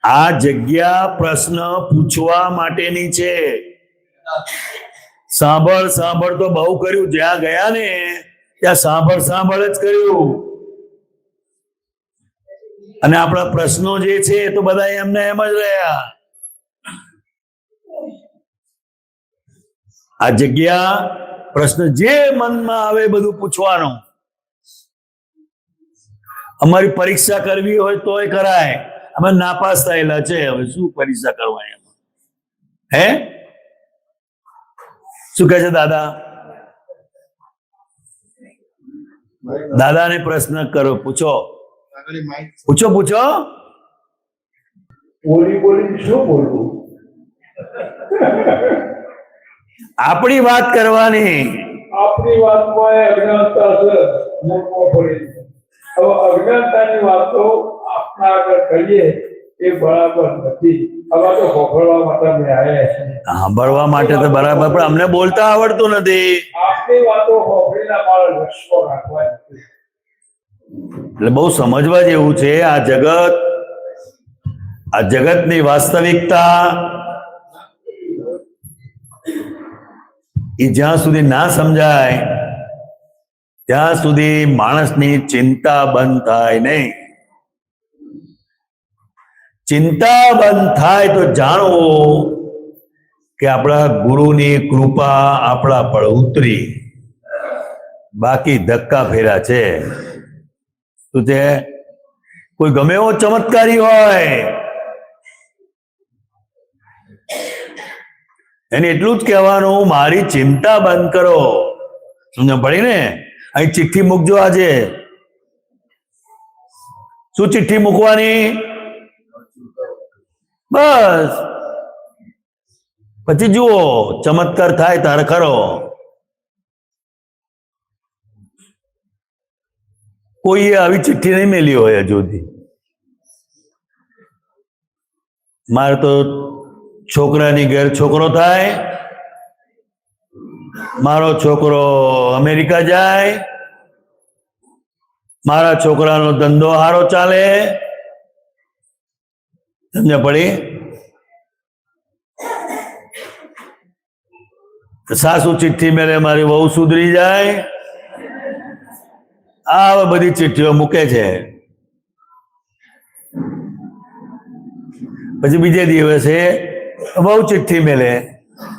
આ જગ્યા પ્રશ્ન પૂછવા માટેની છે. સાંભળ સાંભળ તો બહુ કર્યું, જ્યાં ગયા ને ત્યાં સાંભળ સાંભળ જ કર્યું. અને આપણા પ્રશ્નો જે છે એ તો બધા એમને એમ જ રહ્યા. આ જગ્યા પ્રશ્ન જે મનમાં આવે બધું પૂછવાનું. અમારી પરીક્ષા કરવી હોય તોય કરાય. અમે નાપાસ થયેલા છે, હવે શું પરીક્ષા કરવાની એમાં? હે, શું કહે છે દાદા? દાદાને પ્રશ્ન કરો, પૂછો પૂછો પૂછો. બોલી બોલી શું બોલવું? આપણી વાત કરવાની. આપણી વાતમાં અજ્ઞાનતા છે, મૂળમાં પડી. હવે અજ્ઞાનતાની વાતો આપણા આગળ કરીએ એ બરાબર નથી. હવે તો હોભળવા માટે અમે આવ્યા છીએ. સાંભળવા માટે તો બરાબર, પણ અમને બોલતા આવડતું નથી. આપણી વાતો હોભળીને અમારે લક્ષ્યો રાખવા નથી. એટલે બહુ સમજવા જેવું છે. આ જગતની વાસ્તવિકતા એ જ્યાં સુધી ના સમજાય ત્યાં સુધી માણસની ચિંતા બંધ થાય નહીં. ચિંતા બંધ થાય તો જાણવું કે આપણા ગુરુની કૃપા આપણા પર ઉતરી, બાકી ધક્કા ફેરા છે. શું છે? કોઈ ગમે એવો ચમત્કારી હોય એને એટલું જ કહેવાનું, મારી ચિંતા બંધ કરો. સમજ પડી ને? અહીં ચિઠ્ઠી મૂકજો આજે. શું ચિઠ્ઠી મૂકવાની? બસ, પછી જુઓ ચમત્કાર થાય તારે ખરો. કોઈએ આવી ચિઠ્ઠી નહીં મેલી હોય હજુ સુધી. મારે તો છોકરાની ઘેર છોકરો થાય, મારો છોકરો અમેરિકા જાય, મારા છોકરાનો ધંધો સારો ચાલે. સમજ પડી? સાસુ ચિઠ્ઠી મેળે મારી વહુ સુધરી જાય. આ બધી ચિઠ્ઠીઓ મૂકે છે. પછી બીજે દિવસે બહુ ચિઠ્ઠી મેલે.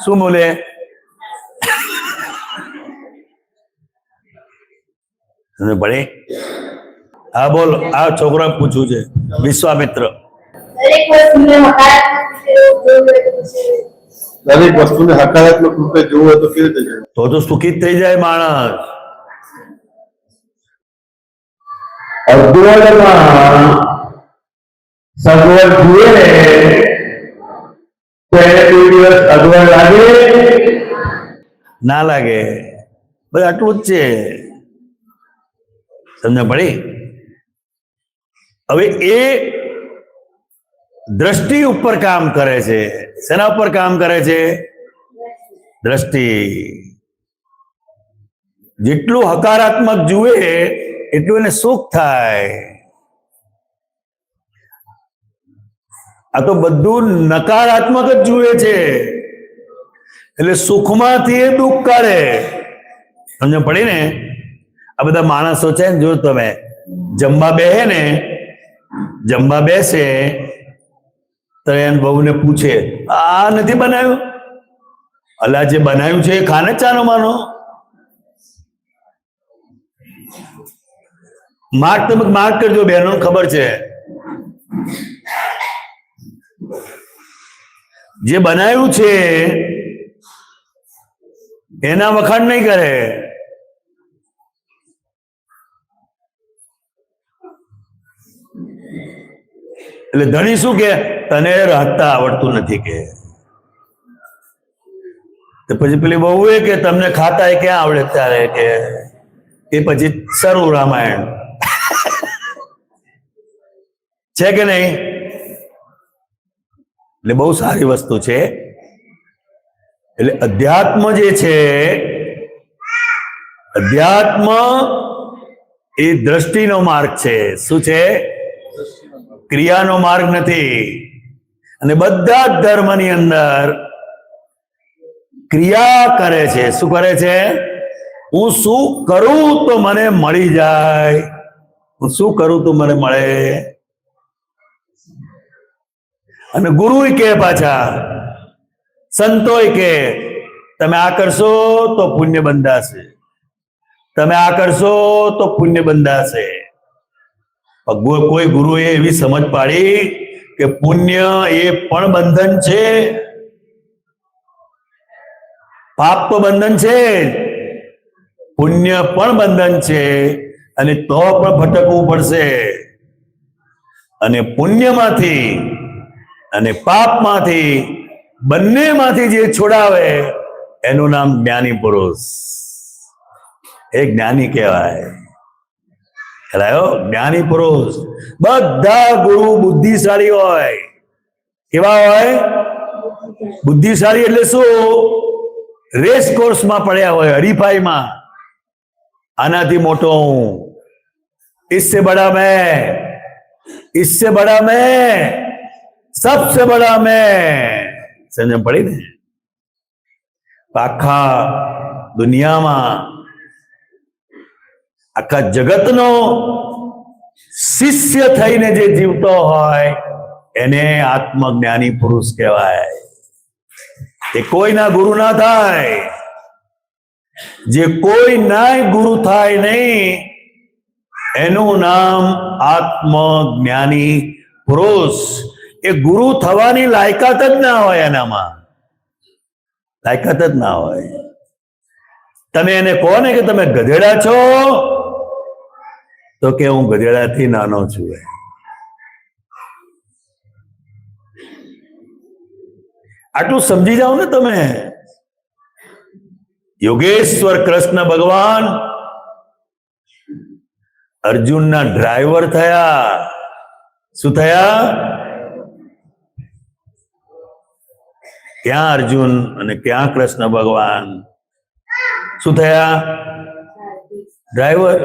શું બોલે? પડે. હા બોલ. આ છોકરા પૂછવું છે વિશ્વામિત્ર. દરેક વસ્તુને હકારાત્મક રૂપે જોવું હોય તો કેવી રીતે જોવું? તો સુખી જ થઈ જાય માણસ. અગવડમાં સગવડ જુએ તો એને કોઈ દિવસ અગવડ લાગે ના લાગે. બસ આટલું જ છે. સમજ પડી? હવે એ દ્રષ્ટિ ઉપર કામ કરે છે. શેના ઉપર કામ કરે છે? દ્રષ્ટિ. જેટલું હકારાત્મક જુએ એટલું એને સુખ થાય. આ તો બધું નકારાત્મક જ જુએ છે, એટલે સુખમાંથી એ દુઃખ કાઢે. સમજ પડી ને? આ બધા માણસો છે ને, જો તમે જમવા બેસે ને, જમવા બેસે તો એને બહુને પૂછે, આ નથી બનાવ્યું? અલા, જે બનાવ્યું છે એ ખાને ચાનો માનો. માર્ક કરજો, બહેનો ખબર છે. જે બનાવ્યું છે એના વખાણ નહીં કરે. એટલે ધણી શું કે, તને રાંધતા આવડતું નથી કે. પછી પેલી બહુ એ કે તમને ખાતા એ ક્યાં આવડે ત્યારે કે. એ પછી શરૂ રામાયણ. છે કે નહીં? એટલે બહુ સારી વસ્તુ છે. એટલે અધ્યાત્મ જે છે, અધ્યાત્મ એ દ્રષ્ટિનો માર્ગ છે. શું છે? ક્રિયાનો માર્ગ નથી. અને બધા જ ધર્મની અંદર ક્રિયા કરે છે. શું કરે છે? હું શું કરું તો મને મળી જાય, હું શું કરું તો મને મળે. અને ગુરુ કે પાછા સંતોય કે તમે આ કરશો તો પુણ્ય બંધાશે, તમે આ કરશો તો પુણ્ય બંધાશે. કોઈ ગુરુએ એવી સમજ પાડી કે પુણ્ય એ પણ બંધન છે, પાપ તો બંધન છે, પુણ્ય પણ બંધન છે, અને તો પણ ભટકવું પડશે. અને પુણ્યમાંથી અને પાપમાંથી બંનેમાંથી જે છોડાવે એનું નામ જ્ઞાની પુરુષ. એ જ્ઞાની કહેવાય. ખ્યાલ જ્ઞાની પુરુષ. બધા ગુરુ બુદ્ધિશાળી હોય. કેવા હોય? બુદ્ધિશાળી એટલે શું? રેસ કોર્સમાં પડ્યા હોય, હરીફાઈમાં. આનાથી મોટો હું, इससे बड़ा मैं, इससे बड़ा मैं, सबसे बड़ा मैं. સમજણ પડી ને? આખા દુનિયામાં આખા જગતનો શિષ્ય થઈને જે જીવતો હોય એને આત્મજ્ઞાની પુરુષ કહેવાય. એ કોઈના ગુરુ ના થાય. જે કોઈ નાય ગુરુ થાય નહીં એનું નામ આત્મજ્ઞાની પુરુષ. એ ગુરુ થવાની લાયકાત જ ના હોય, એનામાં લાયકાત જ ના હોય. તમે એને કહો ને કે તમે ગધેડા છો, તો કે હું ગધેડાથી નાનો છું. આટલું સમજી જાઓ ને તમે. યોગેશ્વર કૃષ્ણ ભગવાન અર્જુનના ડ્રાઈવર થયા. શું થયા? ક્યાં અર્જુન અને ક્યાં કૃષ્ણ ભગવાન? શું થયા? ડ્રાઈવર.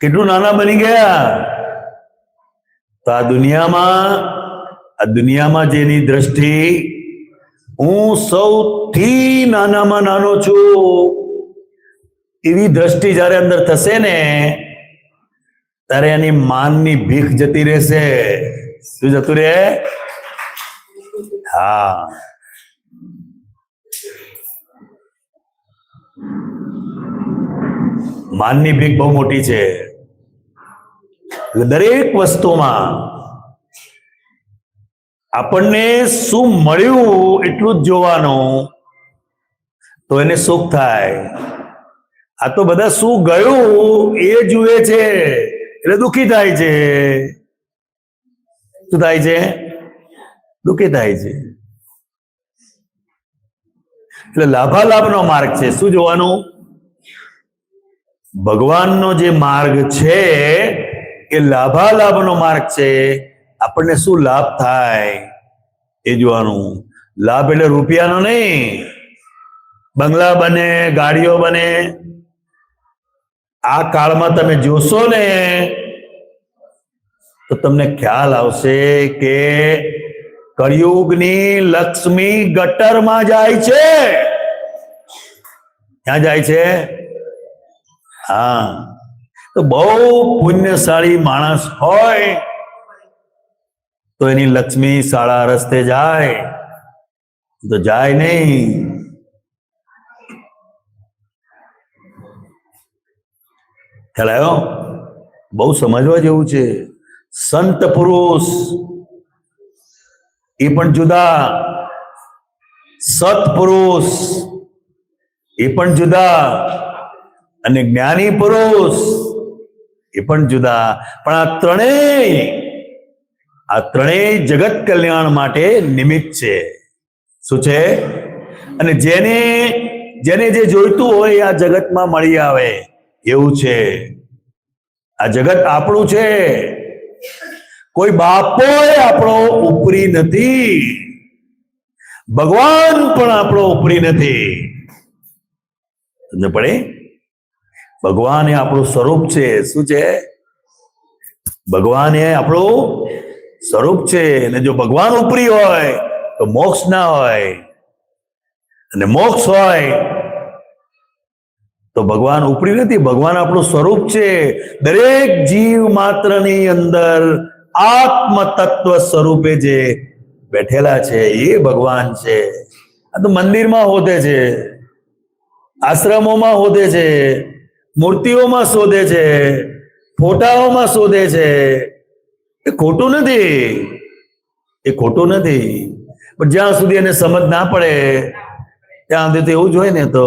કેટલું નાના બની ગયા. તો આ દુનિયામાં જેની દ્રષ્ટિ હું સૌથી નાનામાં નાનો છું એવી દ્રષ્ટિ જ્યારે અંદર થશે ને ત્યારે એની માનની ભીખ જતી રહેશે. શું જતું રહે? હા. માનની ભીખ બહુ મોટી છે. દરેક વસ્તુમાં આપણને શું મળ્યું એટલું જ જોવાનું, તો એને સુખ થાય. આ તો બધા શું ગયું એ જુએ છે એટલે દુઃખી થાય છે. શું થાય છે? દુઃખી થાય છે. એટલે લાભાલાભનો માર્ગ છે. શું જોવાનું? ભગવાનનો જે માર્ગ છે એ લાભાલાભનો માર્ગ છે. આપણને શું લાભ થાય એ જોવાનું. લાભ એટલે રૂપિયાનો નહીં. બંગલા બને, ગાડીઓ બને. આ કાળમાં તમે જોશો ને તો તમને ખ્યાલ આવશે કે કળિયુગની લક્ષ્મી ગટરમાં જાય છે. ક્યાં જાય છે? હા. તો બહુ પુણ્યશાળી માણસ હોય તો એની લક્ષ્મી સાડા રસ્તે જાય, તો જાય નહીં. ખ્યાલ આવ્યો? બહુ સમજવા જેવું છે. સંત પુરુષ એ પણ જુદા, સત્પુરુષ એ પણ જુદા, અને જ્ઞાની પુરુષ એ પણ જુદા. પણ આ ત્રણેય જગત કલ્યાણ માટે નિમિત્ત છે. શું છે? અને જેને જે જોઈતું હોય આ જગતમાં મળી આવે એવું છે. આ જગત આપણું છે. કોઈ બાપોય આપણો ઉપરી નથી. ભગવાન પણ આપણો ઉપરી નથી. સમજ પડે? ભગવાન એ આપણું સ્વરૂપ છે. શું છે? ભગવાન એ આપણું સ્વરૂપ છે. અને જો ભગવાન ઉપરી હોય તો મોક્ષ ના હોય, અને મોક્ષ હોય તો ભગવાન ઉપરી નથી. ભગવાન આપણું સ્વરૂપ છે. દરેક જીવ માત્રની અંદર આત્મ તત્વ સ્વરૂપે જે બેઠેલા છે એ ભગવાન છે. આ તો મંદિરમાં હોતે છે, આશ્રમોમાં હોતે છે, મૂર્તિઓમાં શોધે છે, ફોટાઓમાં શોધે છે. એ ખોટું નથી, એ ખોટું નથી. પણ જ્યાં સુધી એને સમજ ના પડે ત્યાં સુધી તો એવું જ હોય ને. તો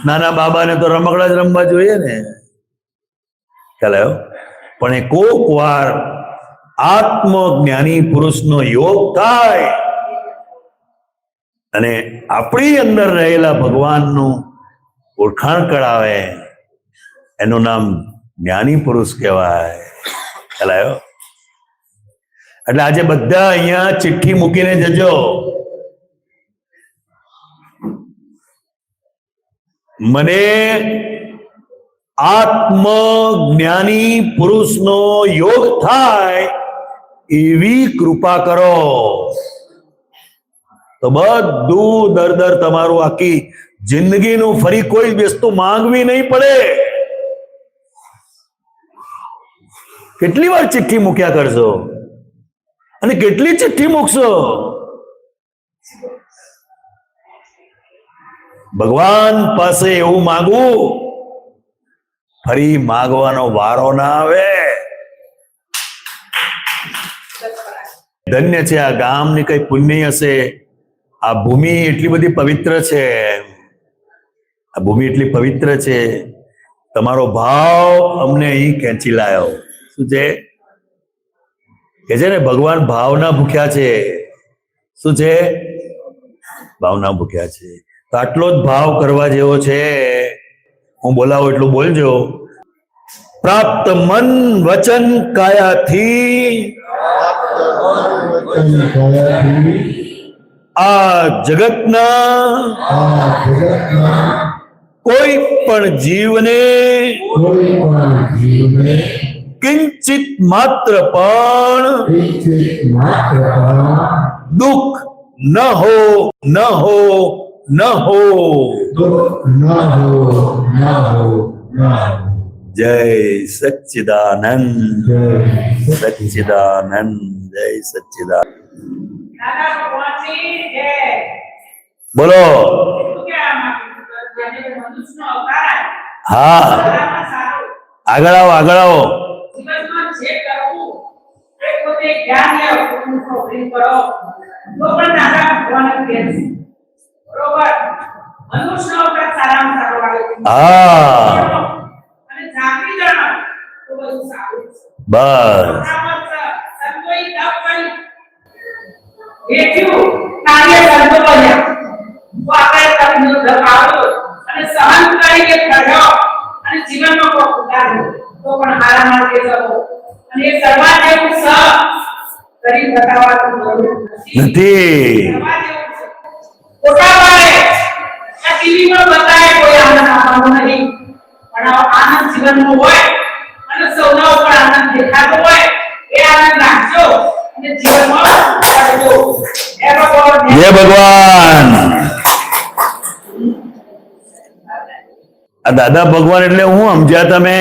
નાના બાબાને તો રમકડા જ રમવા જોઈએ ને, ખ્યાલ આવ્યો? પણ એ કોક વાર આત્મજ્ઞાની પુરુષનો યોગ થાય અને આપણી અંદર રહેલા ભગવાનનું ઓળખાણ કરાવે, એનું નામ જ્ઞાની પુરુષ કહેવાય. ખ્યાલ આવ્યો? એટલે આજે બધા અહીંયા ચિઠ્ઠી મૂકીને જજો. મને આત્મ જ્ઞાની પુરુષનો યોગ થાય એવી કૃપા કરો, તો બધું દર તમારું આખી જિંદગીનું ફરી કોઈ વસ્તુ માંગવી નહીં પડે. કેટલી વાર ચિઠ્ઠી મૂક્યા કરશો અને કેટલી ચિઠ્ઠી મૂકશો? ભગવાન પાસે એવું માંગવું ફરી માગવાનો વારો ના આવે. ધન્ય છે આ ગામની કઈ પુણ્ય હશે. આ ભૂમિ એટલી બધી પવિત્ર છે, આ ભૂમિ એટલી પવિત્ર છે. તમારો ભાવ અમને અહીં ખેંચી લાયો. શું છે કે છે ને, ભગવાન ભાવના ભૂખ્યા છે. શું છે? ભાવના ભૂખ્યા છે. તો આટલો જ ભાવ કરવા જેવો છે. હું બોલાવું એટલું બોલજો. પ્રાપ્ત મન વચન કાયાથી આ જગતના કોઈ પણ જીવને કિંચિત માત્ર પણ દુઃખ ન હો, ન હો, ન હો. જય સચ્ચિદાનંદ, સચ્ચિદાનંદ, જય સચ્ચિદાનંદ. બોલો. હા, આગળ આવો, આગળ આવો. નથી. ટીવીમાં બતાય કોઈ આનંદ આપવાનો નહીં, પણ આનંદ જીવનમાં હોય અને સૌના ઉપર આનંદ દેખાતો હોય એ આનંદ રાખજો અને જીવનમાં કરજો. જય ભગવાન. આ દાદા ભગવાન એટલે હું સમજ્યા તમે?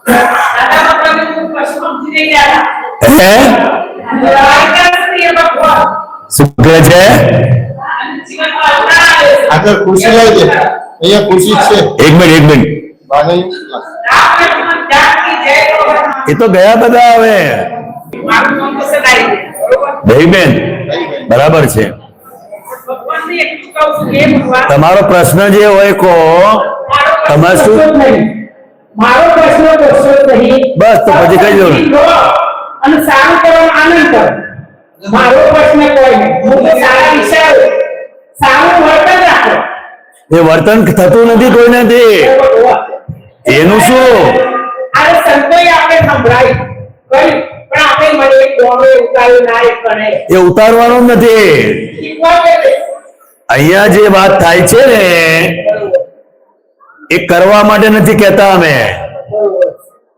દાદા ભગવાન હું પશુપંખી થઈ ગયા હતા. શું કહે છે? આગળ ખુરશી લાવી દે. અહીંયા ખુરશી છે. એક મિનિટ. એ તો ગયા બધા હવે. દહીબેન બરાબર છે. તમારો પ્રશ્ન જે હોય કો તમારે શું? મારો પ્રશ્ન કશો નહીં. બસ તો પછી કઈ દો અને સારું કરવાનો આનંદ કરો. મારો પ્રશ્ન કોઈ નહીં. હું તો સારા વિચારો, સારું વર્તન રાખો. એ વર્તન થતું નથી કોઈનાથી. એનું શું? આ સંતોએ આપણે સંભળાય કરી, પણ આપણે મને કોણે ઉતાર્યું ના એ કરે. એ ઉતારવાનું નથી. અહીંયા જે વાત થાય છે ને એ કરવા માટે નથી કહેતા અમે,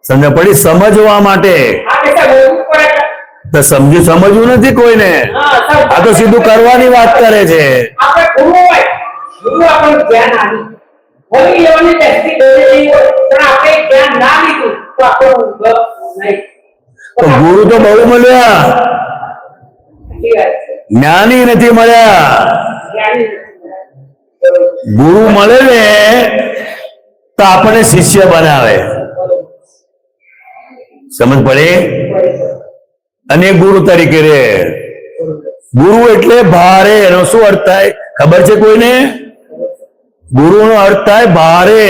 સમજ પડી? સમજવા માટે. આ બેટા બોલવું પડે. તો સમજવું નથી કોઈને. આ તો સીધું કરવાની વાત કરે છે. આપણે ગુરુ હોય, ગુરુ આપણને જ્ઞાન આપે. ભલે લેવાની ટેસ્ટિંગ નહીં હોય, પણ આપણે જ્ઞાન ના લીધું તો આપણું નહીં. તો ગુરુ તો બહુ મળ્યા, સાચી વાત છે. જ્ઞાની નથી મળ્યા. જ્ઞાની ગુરુ મળે ને તો આપણને શિષ્ય બનાવે, સમજ પડે? અને ગુરુ તરીકે રે. ગુરુ એટલે ભારે. એનો શું અર્થ થાય ખબર છે કોઈને? ગુરુ નો અર્થ થાય ભારે.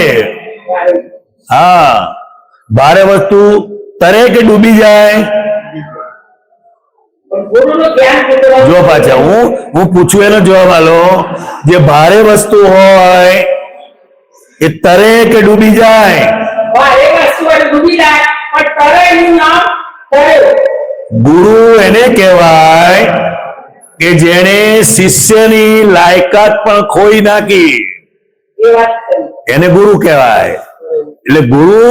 હા, ભારે વસ્તુ તરે કે ડૂબી જાય? ગુરુનું જ્ઞાન કેટલું જો પાછા હું પૂછું એનો જવાબ આલો. જે ભારે વસ્તુ હોય એ તરે કે ડૂબી જાય? ભારે વસ્તુ એટલે ડૂબી જાય, પણ તરે એનું નામ તરે. ગુરુ એને કહેવાય કે જેણે શિષ્યની લાયકાત પણ ખોઈ નાખી, એ વાત છે. એને ગુરુ કહેવાય. એટલે ગુરુ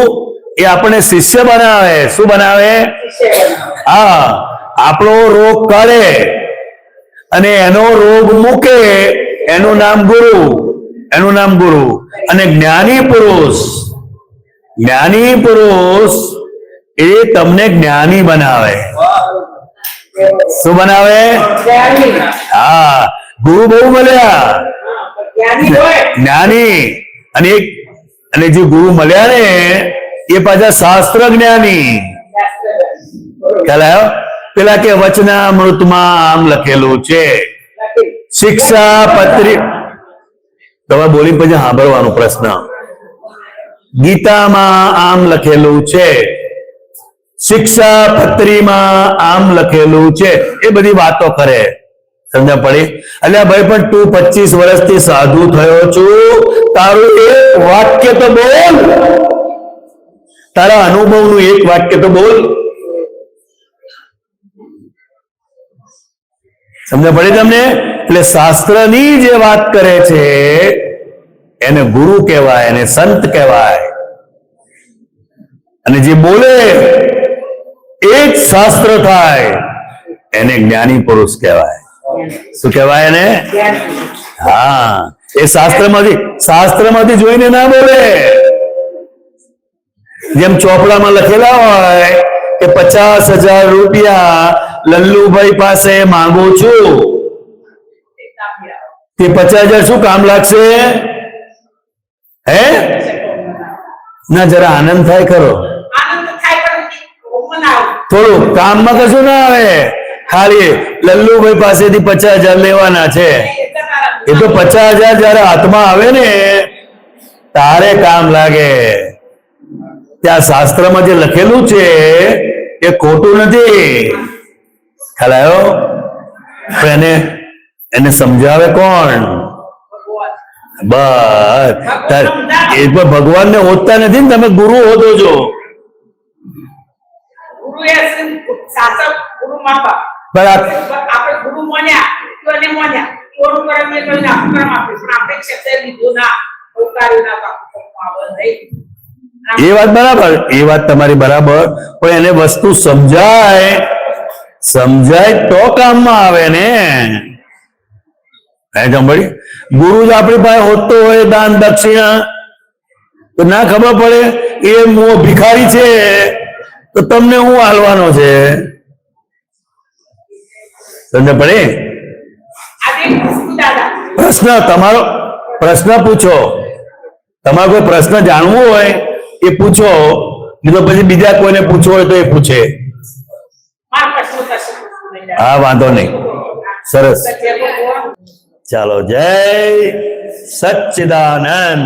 એ આપણે શિષ્ય બનાવે. શું બનાવે? હા, આપણો રોગ કાઢે અને એનો રોગ મૂકે, એનું નામ ગુરુ. એનું નામ ગુરુ. અને જ્ઞાની પુરુષ એ તમને જ્ઞાની બનાવે. શું બનાવે? જ્ઞાની. હા, ગુરુ બહુ મળ્યા, જ્ઞાની હોય. જ્ઞાની. અને જે ગુરુ મળ્યા ને એ પાછા શાસ્ત્ર જ્ઞાની. ખ્યાલ આવ્યો? પેલા કે વચનામૃતમાં આમ લખેલું છે, શિક્ષા પત્રી. તમે બોલી પછી સાંભળવાનો પ્રશ્ન. ગીતામાં આમ લખેલું છે, શિક્ષા પત્રીમાં આમ લખેલું છે. એ બધી વાતો કરે. સમજ પડી? અલ્યા ભાઈ, પણ તું 25 વર્ષથી સાધુ થયો છું, તારું એક વાક્ય તો બોલ. તારા અનુભવનું એક વાક્ય તો બોલ. સમજ પડી તમને? એટલે શાસ્ત્રની જે વાત કરે છે એને ગુરુ કહેવાય, એને સંત કહેવાય. અને જે બોલે એ જ શાસ્ત્ર થાય, એને જ્ઞાની પુરુષ કહેવાય. શું કહેવાય એને? હા, એ શાસ્ત્રમાંથી જોઈને ના બોલે. જેમ ચોપડામાં લખેલા હોય કે 50,000 રૂપિયા લલ્લુભાઈ પાસે માંગુ છું, તે 50,000 શું કામ લાગશે? હે ના, જરા આનંદ થાય ખરો. આનંદ થાય પણ મનાવ. થોડું કામમાં કશું ના આવે. ખાલી લલ્લુભાઈ પાસેથી 50,000 લેવાના છે. એ તો 50,000 જયારે હાથમાં આવે ને તારે કામ લાગે. ત્યાં શાસ્ત્રમાં જે લખેલું છે એ ખોટું નથી. ખ્યાલ આવ્યો? પણ એને સમજાવે કોણ? બસ. એ પણ ભગવાનને હોદતા નથી ને, તમે ગુરુ હોદો છો. ગુરુ એ શાસક, ગુરુ માપા. પણ આપણે ગુરુ માન્યા, તો એને માન્યા. થોડું કર્મ એ કરીને આપણું કર્મ આપ્યું, પણ આપણે ક્ષેત્રે લીધું ના, ઉતાર્યું ના, આવડ નહીં. એ વાત બરાબર, એ વાત તમારી બરાબર. પણ એને વસ્તુ સમજાય તો કામમાં આવે ને. સાંભળી? ગુરુ જ આપણી પાસે હોતો હોય દાન દક્ષિણા તો ના ખબર પડે એ ભિખારી છે તો તમને હું હાલવાનો છે? તમને પડે? પ્રશ્ન તમારો પ્રશ્ન પૂછો. તમારો કોઈ પ્રશ્ન જાણવો હોય એ પૂછો, નહીં તો પછી બીજા કોઈને પૂછવો હોય તો એ પૂછે. હા, વાંધો નહીં. સરસ. ચાલો, જય સચ્ચિદાનંદ.